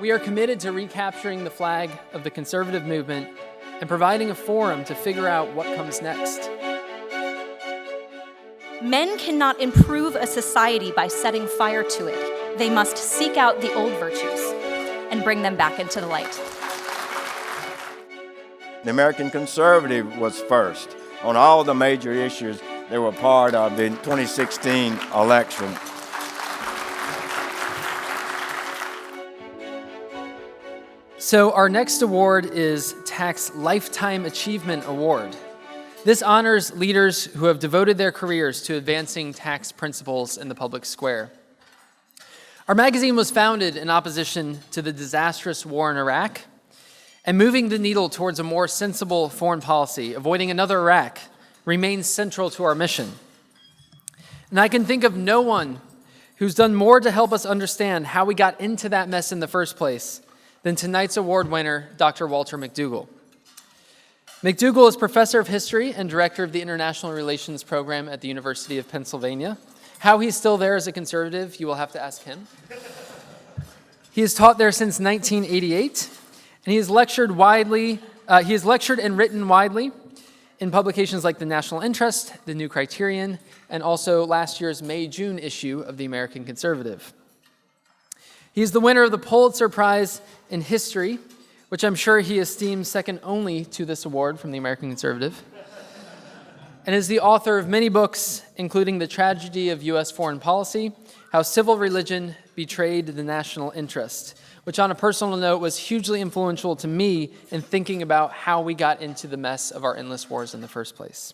we are committed to recapturing the flag of the conservative movement and providing a forum to figure out what comes next. Men cannot improve a society by setting fire to it. They must seek out the old virtues and bring them back into the light. The American Conservative was first on all the major issues they were part of the 2016 election. So our next award is TAC's Lifetime Achievement Award. This honors leaders who have devoted their careers to advancing TAC's principles in the public square. Our magazine was founded in opposition to the disastrous war in Iraq, and moving the needle towards a more sensible foreign policy, avoiding another Iraq, remains central to our mission. And I can think of no one who's done more to help us understand how we got into that mess in the first place than tonight's award winner, Dr. Walter McDougall. McDougall is professor of history and director of the International Relations Program at the University of Pennsylvania. How he's still there as a conservative, you will have to ask him. He has taught there since 1988, and he has lectured and written widely in publications like The National Interest, The New Criterion, and also last year's May-June issue of The American Conservative. He is the winner of the Pulitzer Prize in History, which I'm sure he esteems second only to this award from The American Conservative, and is the author of many books, including The Tragedy of U.S. Foreign Policy, How Civil Religion Betrayed the National Interest, which on a personal note was hugely influential to me in thinking about how we got into the mess of our endless wars in the first place.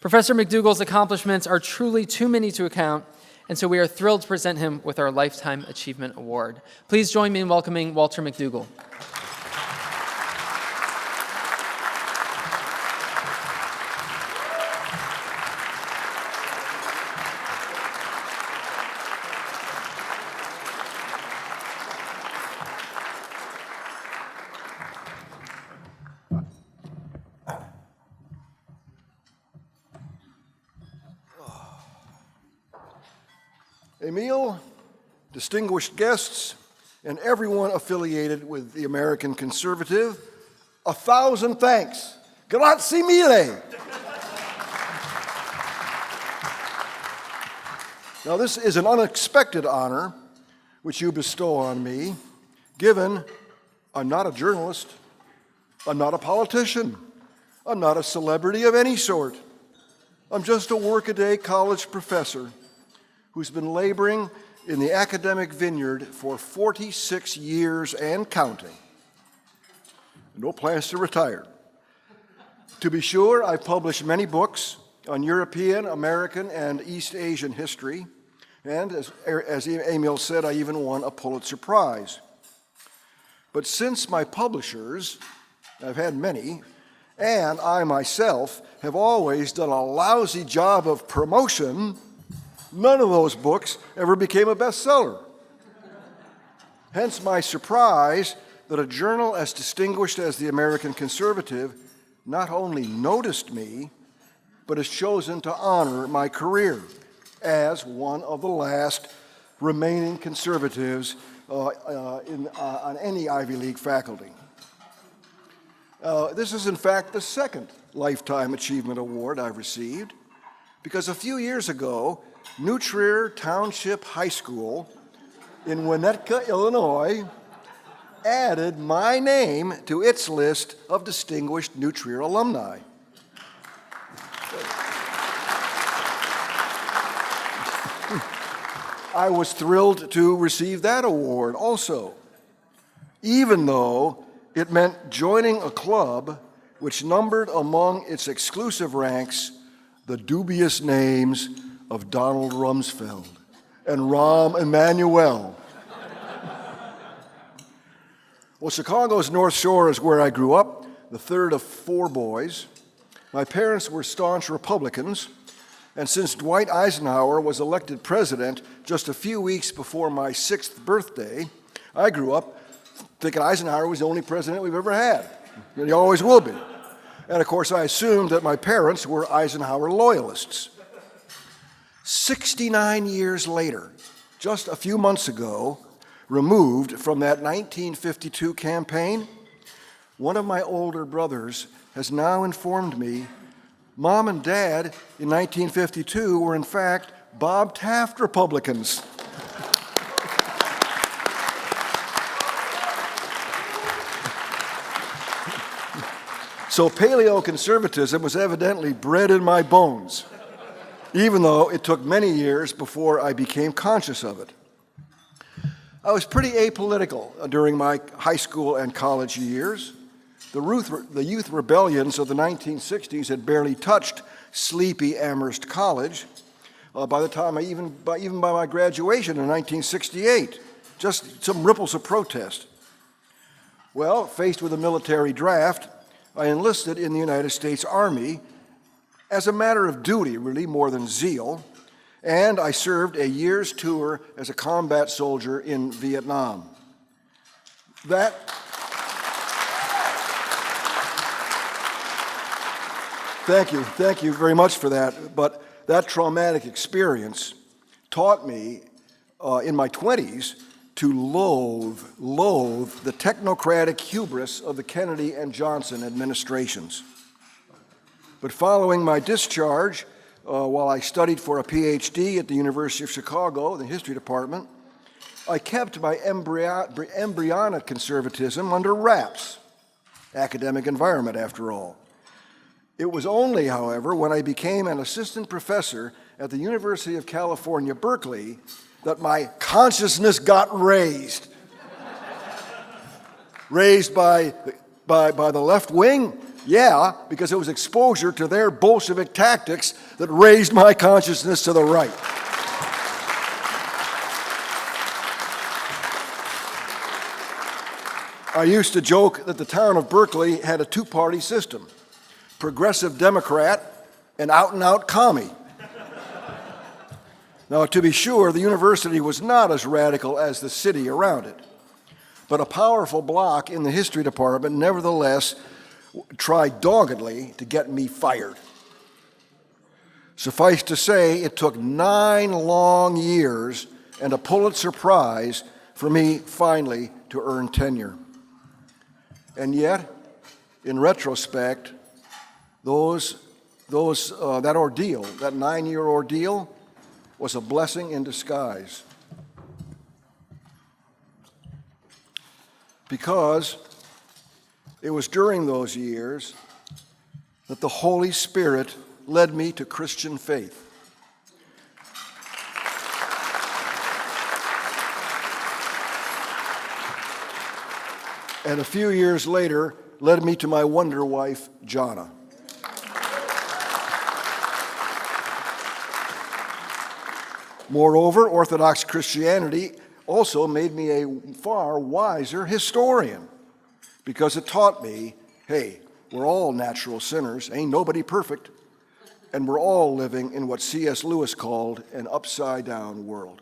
Professor McDougall's accomplishments are truly too many to account, and so we are thrilled to present him with our Lifetime Achievement Award. Please join me in welcoming Walter McDougall. Emil, distinguished guests, and everyone affiliated with the American Conservative, 1,000 thanks. Grazie mille. Now, this is an unexpected honor which you bestow on me, given I'm not a journalist, I'm not a politician, I'm not a celebrity of any sort. I'm just a workaday college professor who's been laboring in the academic vineyard for 46 years and counting. No plans to retire. To be sure, I've published many books on European, American, and East Asian history, and as Emil said, I even won a Pulitzer Prize. But since my publishers, I've had many, and I myself have always done a lousy job of promotion, none of those books ever became a bestseller. Hence my surprise that a journal as distinguished as the American Conservative not only noticed me, but has chosen to honor my career as one of the last remaining conservatives on any Ivy League faculty. This is in fact the second Lifetime Achievement Award I've received, because a few years ago, New Trier Township High School in Winnetka, Illinois, added my name to its list of distinguished New Trier alumni. I was thrilled to receive that award also, even though it meant joining a club which numbered among its exclusive ranks the dubious names of Donald Rumsfeld and Rahm Emanuel. Well, Chicago's North Shore is where I grew up, the third of 4 boys. My parents were staunch Republicans, and since Dwight Eisenhower was elected president just a few weeks before my 6th birthday, I grew up thinking Eisenhower was the only president we've ever had, and he always will be. And of course, I assumed that my parents were Eisenhower loyalists. 69 years later, just a few months ago, removed from that 1952 campaign, one of my older brothers has now informed me Mom and Dad in 1952 were in fact Bob Taft Republicans. So paleoconservatism was evidently bred in my bones, even though it took many years before I became conscious of it. I was pretty apolitical during my high school and college years. The youth rebellions of the 1960s had barely touched sleepy Amherst College by the time even by my graduation in 1968. Just some ripples of protest. Well, faced with a military draft, I enlisted in the United States Army as a matter of duty, really, more than zeal, and I served a year's tour as a combat soldier in Vietnam. Thank you very much for that. But that traumatic experience taught me in my 20s to loathe the technocratic hubris of the Kennedy and Johnson administrations. But following my discharge, while I studied for a PhD at the University of Chicago, the history department, I kept my embryonic conservatism under wraps. Academic environment, after all. It was only, however, when I became an assistant professor at the University of California, Berkeley, that my consciousness got raised. Raised by the left wing? Yeah, because it was exposure to their Bolshevik tactics that raised my consciousness to the right. I used to joke that the town of Berkeley had a two-party system, progressive Democrat and out-and-out commie. Now, to be sure, the university was not as radical as the city around it, but a powerful bloc in the history department nevertheless tried doggedly to get me fired. Suffice to say, it took 9 long years and a Pulitzer Prize for me finally to earn tenure. And yet, in retrospect, that ordeal, that 9-year ordeal, was a blessing in disguise. Because it was during those years that the Holy Spirit led me to Christian faith. And a few years later, led me to my wonder wife, Jana. Moreover, Orthodox Christianity also made me a far wiser historian because it taught me, hey, we're all natural sinners, ain't nobody perfect, and we're all living in what C.S. Lewis called an upside-down world.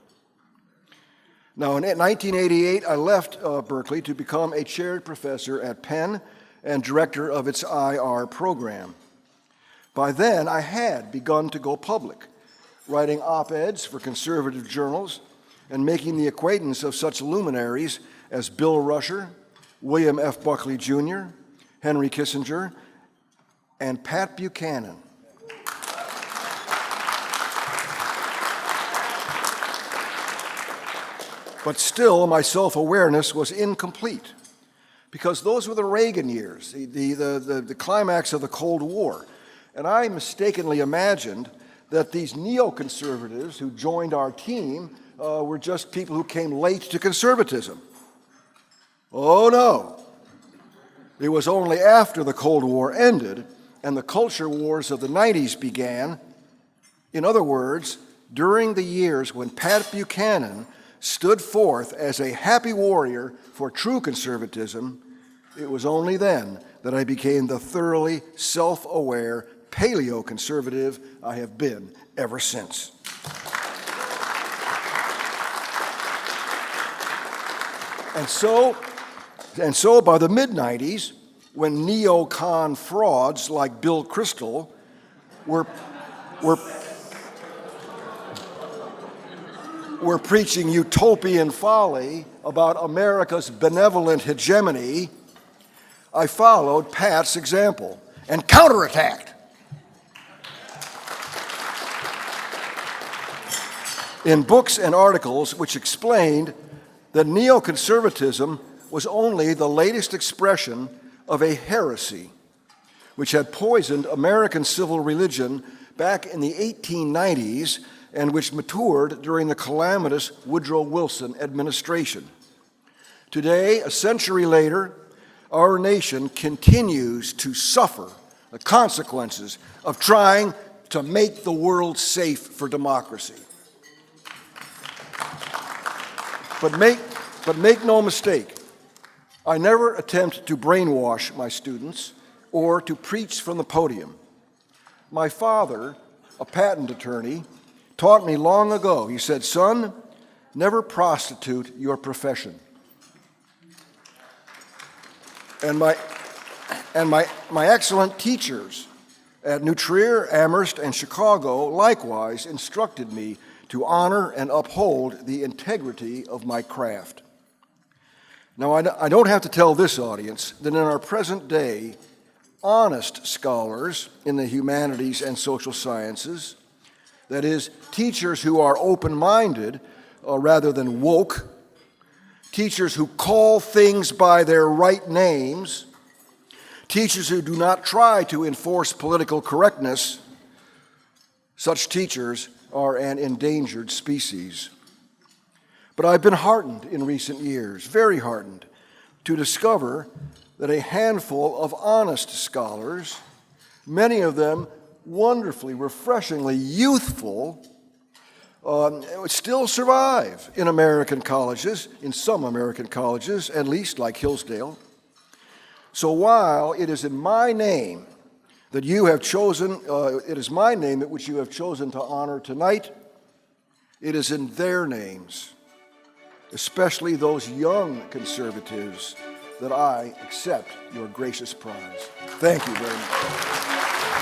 Now, in 1988, I left Berkeley to become a chaired professor at Penn and director of its IR program. By then, I had begun to go public, writing op-eds for conservative journals and making the acquaintance of such luminaries as Bill Rusher, William F. Buckley Jr., Henry Kissinger, and Pat Buchanan. But still, my self-awareness was incomplete because those were the Reagan years, the climax of the Cold War. And I mistakenly imagined that these neoconservatives who joined our team were just people who came late to conservatism. Oh no. It was only after the Cold War ended and the culture wars of the 90s began, in other words, during the years when Pat Buchanan stood forth as a happy warrior for true conservatism, it was only then that I became the thoroughly self-aware paleoconservative I have been ever since. And so by the mid-90s, when neocon frauds like Bill Kristol were preaching utopian folly about America's benevolent hegemony, I followed Pat's example and counterattacked. In books and articles which explained that neoconservatism was only the latest expression of a heresy which had poisoned American civil religion back in the 1890s and which matured during the calamitous Woodrow Wilson administration. Today, a century later, our nation continues to suffer the consequences of trying to make the world safe for democracy. But make no mistake, I never attempt to brainwash my students or to preach from the podium. My father, a patent attorney, taught me long ago. He said, "Son, never prostitute your profession." And my excellent teachers at New Trier, Amherst, and Chicago likewise instructed me to honor and uphold the integrity of my craft. Now, I don't have to tell this audience that in our present day, honest scholars in the humanities and social sciences, that is, teachers who are open-minded rather than woke, teachers who call things by their right names, teachers who do not try to enforce political correctness, such teachers are an endangered species. But I've been heartened in recent years, very heartened, to discover that a handful of honest scholars, many of them wonderfully, refreshingly youthful, still survive in American colleges, in some American colleges, at least like Hillsdale. So while it is in my name that you have chosen, it is my name which you have chosen to honor tonight, it is in their names, especially those young conservatives, that I accept your gracious prize. Thank you very much.